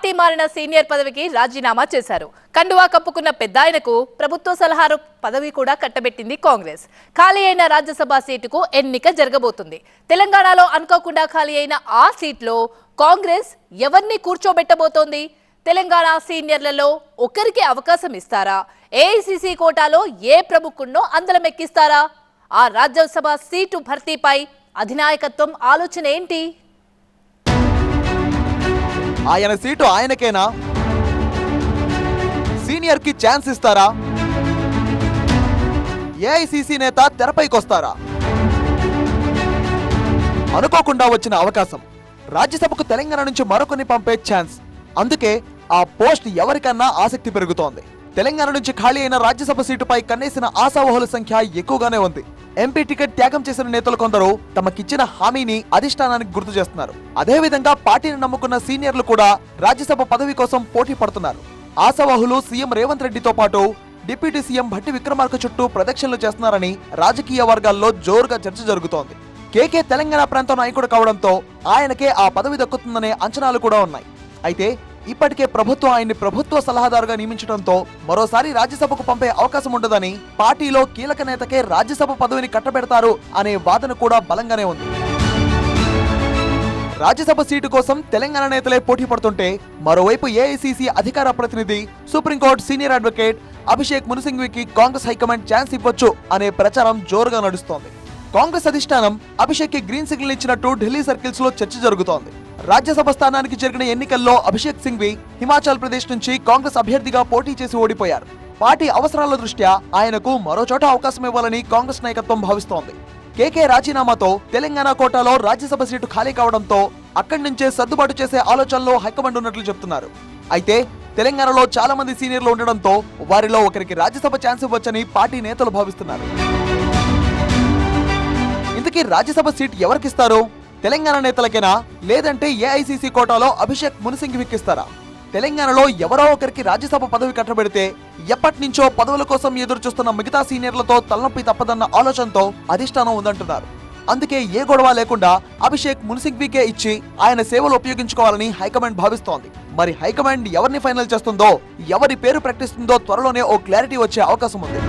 Party మారిన senior పదవికి రాజీనామా చేశారు. కండువా కప్పుకున్న పెద్దాయనకు ప్రభుత్వ సలహాదారు పదవి కూడా కట్టబెట్టింది కాంగ్రెస్. ఖాళీ అయిన రాజ్యసభ సీటుకు ఎన్నిక జరగబోతుంది. తెలంగాణలో అనుకోకుండా ఖాళీ అయిన ఆ సీట్లో కాంగ్రెస్ ఎవరిని కూర్చోబెట్టబోతోంది? తెలంగాణ సీనియర్లలో ఒకరికి అవకాశం ఇస్తారా? ఏఐసీసీ కోటాలో ఏ ప్రముఖున్నో అందలం ఎక్కిస్తారా? ఆ రాజ్యసభ సీటు భర్తీపై అధినాయకత్వం ఆలోచన ఏంటి? ఆయన సీటు ఆయనకేనా? సీనియర్ కి ఛాన్స్ ఇస్తారా? ఏఐసీసీ నేత తెరపైకొస్తారా? అనుకోకుండా వచ్చిన అవకాశం, రాజ్యసభకు తెలంగాణ నుంచి మరొకరిని పంపే ఛాన్స్. అందుకే ఆ పోస్ట్ ఎవరికన్నా ఆసక్తి పెరుగుతోంది. తెలంగాణ నుంచి ఖాళీ అయిన రాజ్యసభ సీటుపై కన్నేసిన ఆశావహుల సంఖ్య ఎక్కువగానే ఉంది. ఎంపీ టికెట్ త్యాగం చేసిన నేతలు కొందరు తమకిచ్చిన హామీని అధిష్టానానికి గుర్తు చేస్తున్నారు. అదేవిధంగా పార్టీని నమ్ముకున్న సీనియర్లు కూడా రాజ్యసభ పదవి కోసం పోటీ పడుతున్నారు. ఆశావహులు సీఎం రేవంత్ రెడ్డితో పాటు డిప్యూటీ సీఎం భట్టి విక్రమార్క చుట్టూ ప్రదక్షిణలు చేస్తున్నారని రాజకీయ వర్గాల్లో జోరుగా చర్చ జరుగుతోంది. కేకే తెలంగాణ ప్రాంత నాయకుడు కావడంతో ఆయనకే ఆ పదవి దక్కుతుందనే అంచనాలు కూడా ఉన్నాయి. అయితే ఇప్పటికే ప్రభుత్వం ఆయన్ని ప్రభుత్వ సలహాదారుగా నియమించడంతో మరోసారి రాజ్యసభకు పంపే అవకాశం ఉండదని, పార్టీలో కీలక నేతకే రాజ్యసభ పదవిని కట్టబెడతారు అనే వాదన కూడా బలంగానే ఉంది. రాజ్యసభ సీటు కోసం తెలంగాణ నేతలే పోటీ పడుతుంటే మరోవైపు ఏఐసీసీ అధికార ప్రతినిధి, సుప్రీంకోర్టు సీనియర్ అడ్వకేట్ అభిషేక్ మను సింఘ్వీకి కాంగ్రెస్ హైకమాండ్ ఛాన్స్ ఇవ్వచ్చు అనే ప్రచారం జోరుగా నడుస్తోంది. కాంగ్రెస్ అధిష్టానం అభిషేక్ కి గ్రీన్ సిగ్నల్ ఇచ్చినట్టు ఢిల్లీ సర్కిల్స్ లో చర్చ జరుగుతోంది. రాజ్యసభ స్థానానికి జరిగిన ఎన్నికల్లో అభిషేక్ సింఘ్వి హిమాచల్ ప్రదేశ్ నుంచి కాంగ్రెస్ అభ్యర్థిగా పోటీ చేసి ఓడిపోయారు. పార్టీ అవసరాల దృష్ట్యా ఆయనకు మరో చోట అవకాశం ఇవ్వాలని కాంగ్రెస్ నాయకత్వం భావిస్తోంది. కేకే రాజీనామాతో తెలంగాణ కోటాలో రాజ్యసభ సీటు ఖాళీ కావడంతో అక్కడి నుంచే సర్దుబాటు చేసే ఆలోచనలో హైకమాండ్ ఉన్నట్లు చెప్తున్నారు. అయితే తెలంగాణలో చాలా మంది సీనియర్లు ఉండడంతో వారిలో ఒకరికి రాజ్యసభ ఛాన్స్ ఇవ్వచ్చని పార్టీ నేతలు భావిస్తున్నారు. ఇంతకీ రాజ్యసభ సీట్ ఎవరికిస్తారు? తెలంగాణ నేతలకేనా, లేదంటే ఏఐసీసీ కోటాలో అభిషేక్ మను సింఘ్వీకి ఇస్తారా? తెలంగాణలో ఎవరో ఒకరికి రాజ్యసభ పదవి కట్టబెడితే ఎప్పటి నుంచో పదవుల కోసం ఎదురు చూస్తున్న మిగతా సీనియర్లతో తలనొప్పి తప్పదన్న ఆలోచనతో అధిష్టానం ఉందంటున్నారు. అందుకే ఏ గొడవ లేకుండా అభిషేక్ మను సింఘ్వీకే ఇచ్చి ఆయన సేవలు ఉపయోగించుకోవాలని హైకమాండ్ భావిస్తోంది. మరి హైకమాండ్ ఎవరిని ఫైనల్ చేస్తుందో, ఎవరి పేరు ప్రకటిస్తుందో త్వరలోనే ఓ క్లారిటీ వచ్చే అవకాశం ఉంది.